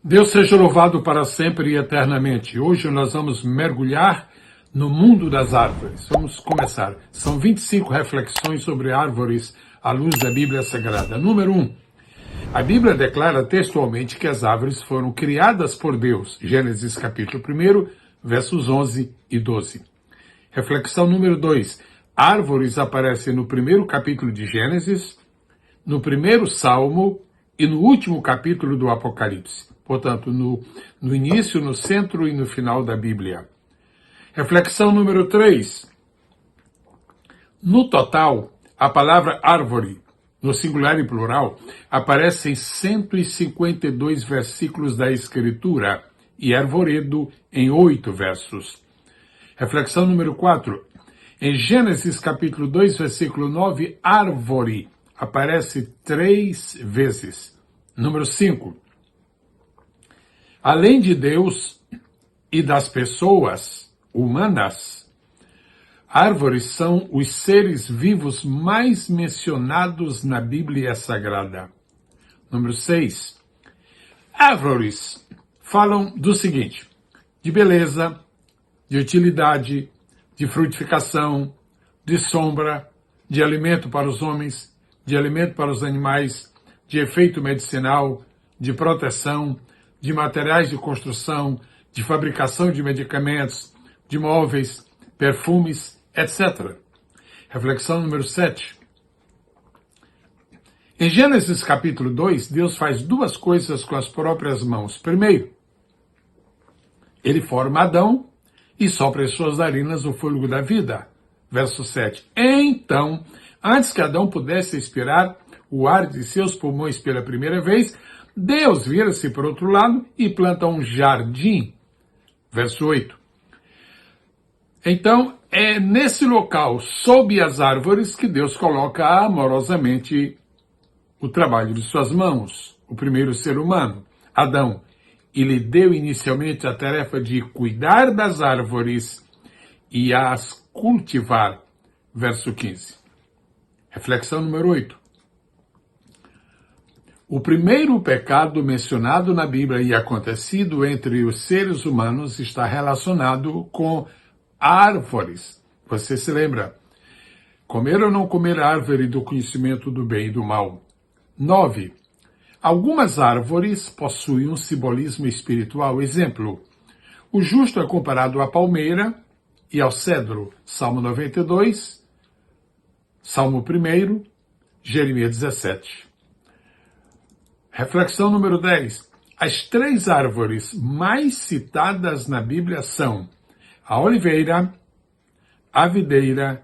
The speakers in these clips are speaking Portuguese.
Deus seja louvado para sempre e eternamente. Hoje nós vamos mergulhar no mundo das árvores. Vamos começar. São 25 reflexões sobre árvores à luz da Bíblia Sagrada. Número 1. A Bíblia declara textualmente que as árvores foram criadas por Deus. Gênesis capítulo 1, versos 11 e 12. Reflexão número 2. Árvores aparecem no primeiro capítulo de Gênesis, no primeiro Salmo e no último capítulo do Apocalipse. Portanto, no início, no centro e no final da Bíblia. Reflexão número 3. No total, a palavra árvore, no singular e plural, aparece em 152 versículos da Escritura e arvoredo em 8 versos. Reflexão número 4. Em Gênesis capítulo 2, versículo 9, árvore aparece 3 vezes. Número 5. Além de Deus e das pessoas humanas, árvores são os seres vivos mais mencionados na Bíblia Sagrada. Número 6. Árvores falam do seguinte: de beleza, de utilidade, de frutificação, de sombra, de alimento para os homens, de alimento para os animais, de efeito medicinal, de proteção, de materiais de construção, de fabricação de medicamentos, de móveis, perfumes, etc. Reflexão número 7. Em Gênesis capítulo 2, Deus faz duas coisas com as próprias mãos. Primeiro, ele forma Adão e sopra em suas narinas o fôlego da vida. Verso 7. Então, antes que Adão pudesse expirar o ar de seus pulmões pela primeira vez, Deus vira-se para outro lado e planta um jardim. Verso 8. Então, é nesse local, sob as árvores, que Deus coloca amorosamente o trabalho de suas mãos, o primeiro ser humano, Adão, e lhe deu inicialmente a tarefa de cuidar das árvores e as cultivar. Verso 15. Reflexão número 8. O primeiro pecado mencionado na Bíblia e acontecido entre os seres humanos está relacionado com árvores. Você se lembra? Comer ou não comer a árvore do conhecimento do bem e do mal. 9. Algumas árvores possuem um simbolismo espiritual. Exemplo, o justo é comparado à palmeira e ao cedro. Salmo 92, Salmo 1, Jeremias 17. Reflexão número 10. As 3 árvores mais citadas na Bíblia são a oliveira, a videira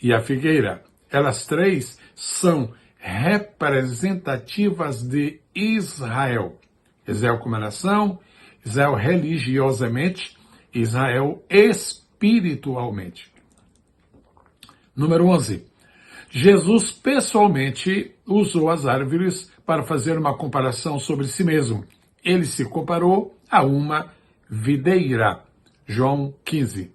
e a figueira. Elas 3 são representativas de Israel. Israel como nação, Israel religiosamente, Israel espiritualmente. Número 11. Jesus pessoalmente usou as árvores para fazer uma comparação sobre si mesmo. Ele se comparou a uma videira. João 15.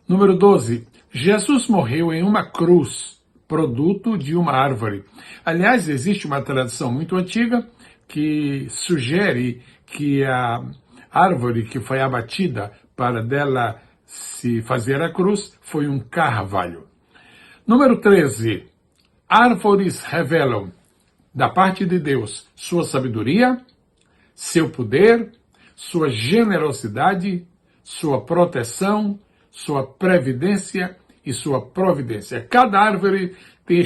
Número 12. Jesus morreu em uma cruz, produto de uma árvore. Aliás, existe uma tradição muito antiga que sugere que a árvore que foi abatida para dela se fazer a cruz foi um carvalho. Número 13. Árvores revelam, da parte de Deus, sua sabedoria, seu poder, sua generosidade, sua proteção, sua previdência e sua providência. Cada árvore tem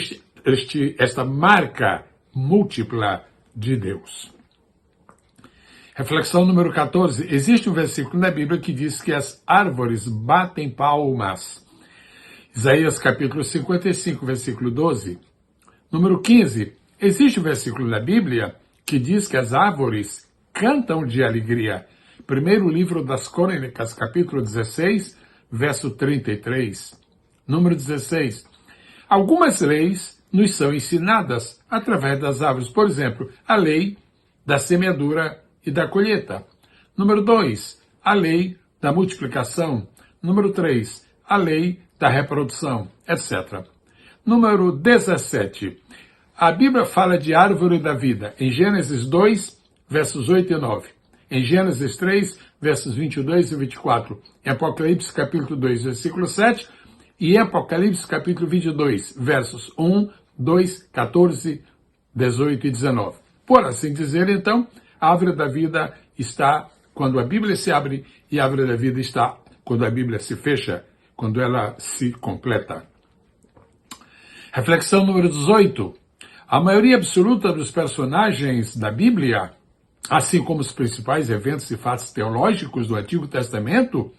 esta marca múltipla de Deus. Reflexão número 14. Existe um versículo na Bíblia que diz que as árvores batem palmas. Isaías capítulo 55, versículo 12. Número 15. Existe um versículo na Bíblia que diz que as árvores cantam de alegria. Primeiro livro das Crônicas, capítulo 16, verso 33. Número 16. Algumas leis nos são ensinadas através das árvores. Por exemplo, a lei da semeadura e da colheita. Número 2, a lei da multiplicação. Número 3, a lei da reprodução, etc. Número 17. A Bíblia fala de árvore da vida. Em Gênesis 2, versos 8 e 9. Em Gênesis 3, versos 22 e 24. Em Apocalipse, capítulo 2, versículo 7. E em Apocalipse, capítulo 22, versos 1, 2, 14, 18 e 19. Por assim dizer, então, a árvore da vida está quando a Bíblia se abre e a árvore da vida está quando a Bíblia se fecha, quando ela se completa. Reflexão número 18. A maioria absoluta dos personagens da Bíblia, assim como os principais eventos e fatos teológicos do Antigo Testamento,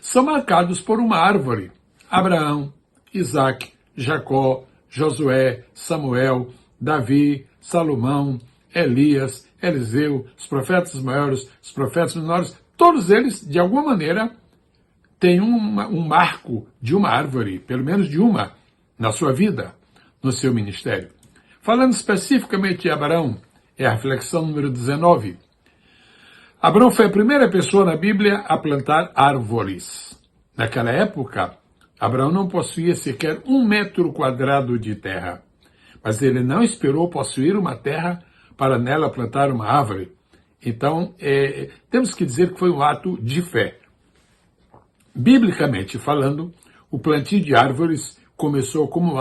são marcados por uma árvore. Abraão, Isaac, Jacó, Josué, Samuel, Davi, Salomão, Elias, Eliseu, os profetas maiores, os profetas menores, todos eles, de alguma maneira, têm um marco de uma árvore, pelo menos de uma, na sua vida, no seu ministério. Falando especificamente de Abraão, é a reflexão número 19. Abraão foi a primeira pessoa na Bíblia a plantar árvores. Naquela época, Abraão não possuía sequer 1 metro quadrado de terra. Mas ele não esperou possuir uma terra para nela plantar uma árvore. Então, temos que dizer que foi um ato de fé. Biblicamente falando, o plantio de árvores começou como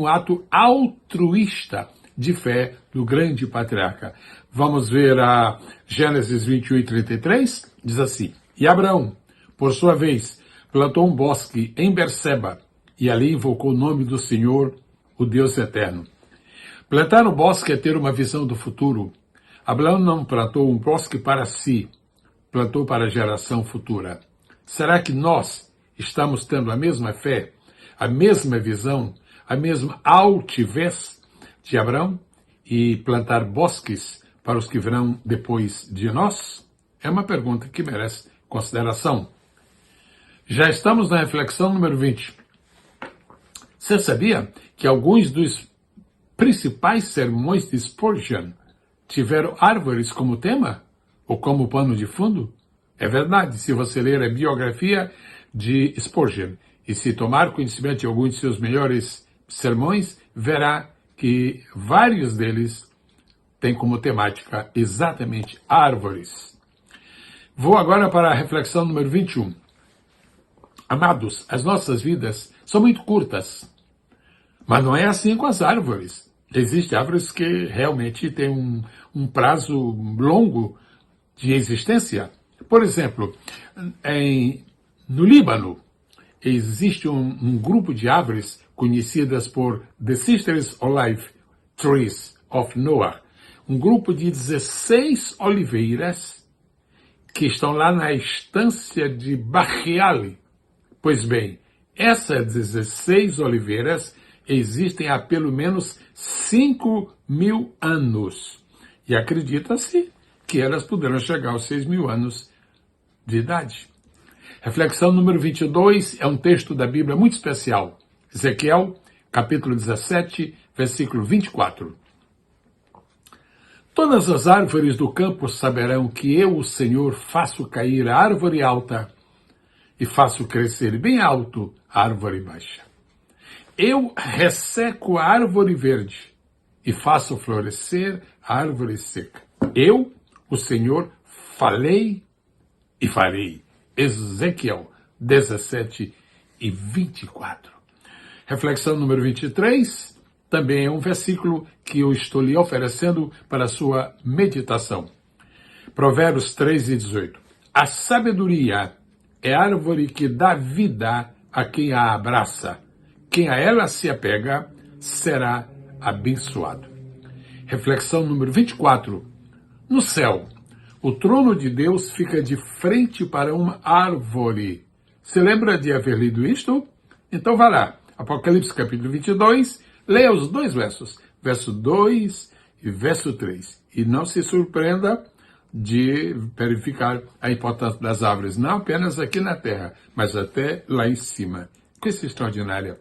ato altruísta de fé do grande patriarca. Vamos ver a Gênesis 21 e 33, diz assim: E Abraão, por sua vez, plantou um bosque em Berseba, e ali invocou o nome do Senhor, o Deus eterno. Plantar um bosque é ter uma visão do futuro. Abraão não plantou um bosque para si, plantou para a geração futura. Será que nós estamos tendo a mesma fé, a mesma visão, a mesma altivez de Abraão e plantar bosques para os que virão depois de nós? É uma pergunta que merece consideração. Já estamos na reflexão número 20. Você sabia que alguns dos principais sermões de Spurgeon tiveram árvores como tema ou como pano de fundo? É verdade, se você ler a biografia de Spurgeon e se tomar conhecimento de alguns de seus melhores sermões, verá que vários deles têm como temática exatamente árvores. Vou agora para a reflexão número 21. Amados, as nossas vidas são muito curtas, mas não é assim com as árvores. Existem árvores que realmente têm um prazo longo de existência. Por exemplo, no Líbano, existe um grupo de árvores conhecidas por The Sisters Olive Trees of Noah, um grupo de 16 oliveiras que estão lá na estância de Bachiali. Pois bem, essas 16 oliveiras existem há pelo menos 5.000 anos. E acredita-se que elas poderão chegar aos 6.000 anos de idade. Reflexão número 22 é um texto da Bíblia muito especial. Ezequiel, capítulo 17, versículo 24. Todas as árvores do campo saberão que eu, o Senhor, faço cair a árvore alta e faço crescer bem alto a árvore baixa. Eu resseco a árvore verde e faço florescer a árvore seca. Eu, o Senhor, falei e farei. Ezequiel 17 e 24. Reflexão número 23, também é um versículo que eu estou lhe oferecendo para a sua meditação. Provérbios 3 e 18. A sabedoria é a árvore que dá vida a quem a abraça. Quem a ela se apega será abençoado. Reflexão número 24. No céu, o trono de Deus fica de frente para uma árvore. Se lembra de haver lido isto? Então vá lá. Apocalipse capítulo 22, leia os dois versos. Verso 2 e verso 3. E não se surpreenda de verificar a importância das árvores, não apenas aqui na terra, mas até lá em cima. Coisa extraordinária.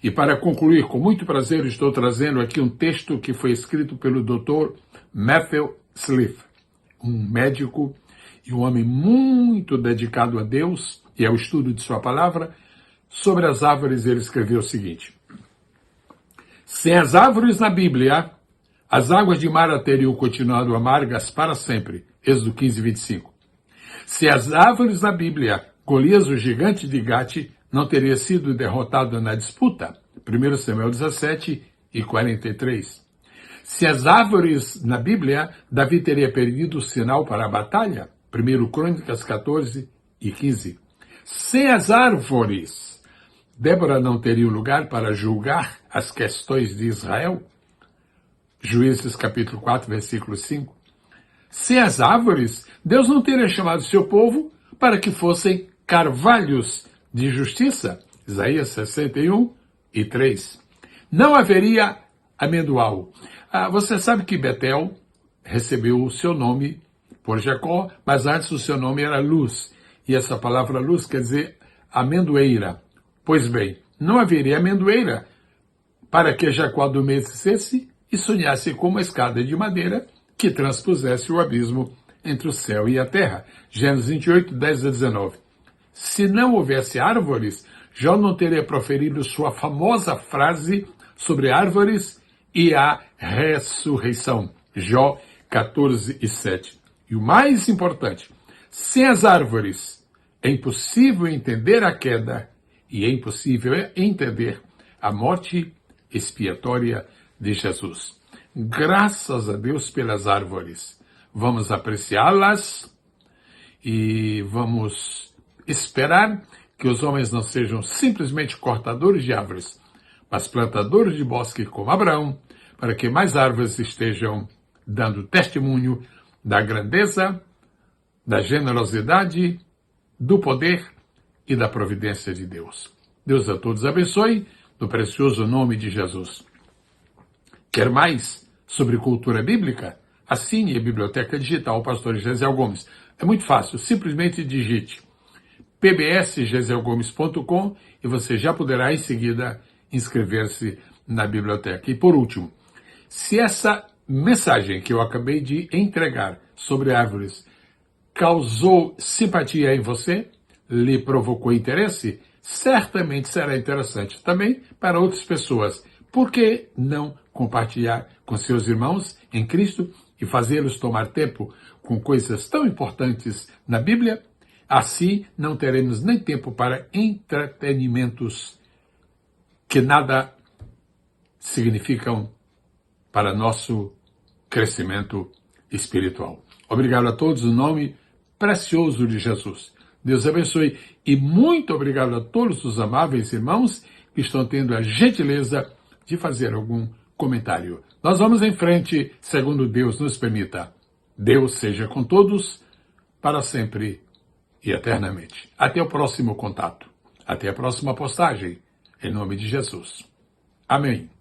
E para concluir, com muito prazer, estou trazendo aqui um texto que foi escrito pelo Dr. Matthew Sliff, um médico e um homem muito dedicado a Deus e ao estudo de sua palavra. Sobre as árvores, ele escreveu o seguinte: sem as árvores na Bíblia, as águas de Mara teriam continuado amargas para sempre. Êxodo 15, 25. Se as árvores da Bíblia, Golias, o gigante de Gate, não teria sido derrotado na disputa. 1 Samuel 17 e 43. Se as árvores na Bíblia, Davi teria perdido o sinal para a batalha. 1 Crônicas 14 e 15. Sem as árvores, Débora não teria lugar para julgar as questões de Israel. Juízes capítulo 4, versículo 5. Sem as árvores, Deus não teria chamado seu povo para que fossem carvalhos de justiça. Isaías 61 e 3. Não haveria amendoal. Você sabe que Betel recebeu o seu nome por Jacó, mas antes o seu nome era Luz. E essa palavra luz quer dizer amendoeira. Pois bem, não haveria amendoeira para que Jacó adormecesse e sonhasse com uma escada de madeira que transpusesse o abismo entre o céu e a terra. Gênesis 28, 10 a 19. Se não houvesse árvores, Jó não teria proferido sua famosa frase sobre árvores e a ressurreição. Jó 14 e 7. E o mais importante, sem as árvores, é impossível entender a queda e é impossível entender a morte expiatória de Jesus. Graças a Deus pelas árvores. Vamos apreciá-las e vamos esperar que os homens não sejam simplesmente cortadores de árvores, mas plantadores de bosque como Abraão, para que mais árvores estejam dando testemunho da grandeza, da generosidade, do poder e da providência de Deus. Deus a todos abençoe, no precioso nome de Jesus. Quer mais sobre cultura bíblica? Assine a Biblioteca Digital Pastor Gesiel Gomes. É muito fácil, simplesmente digite pbsgesielgomes.com e você já poderá em seguida inscrever-se na biblioteca. E por último, se essa mensagem que eu acabei de entregar sobre árvores causou simpatia em você, lhe provocou interesse, certamente será interessante também para outras pessoas. Por que não compartilhar com seus irmãos em Cristo e fazê-los tomar tempo com coisas tão importantes na Bíblia? Assim não teremos nem tempo para entretenimentos que nada significam para nosso crescimento espiritual. Obrigado a todos, no nome precioso de Jesus. Deus abençoe e muito obrigado a todos os amáveis irmãos que estão tendo a gentileza de fazer algum comentário. Nós vamos em frente, segundo Deus nos permita. Deus seja com todos, para sempre e eternamente. Até o próximo contato. Até a próxima postagem. Em nome de Jesus. Amém.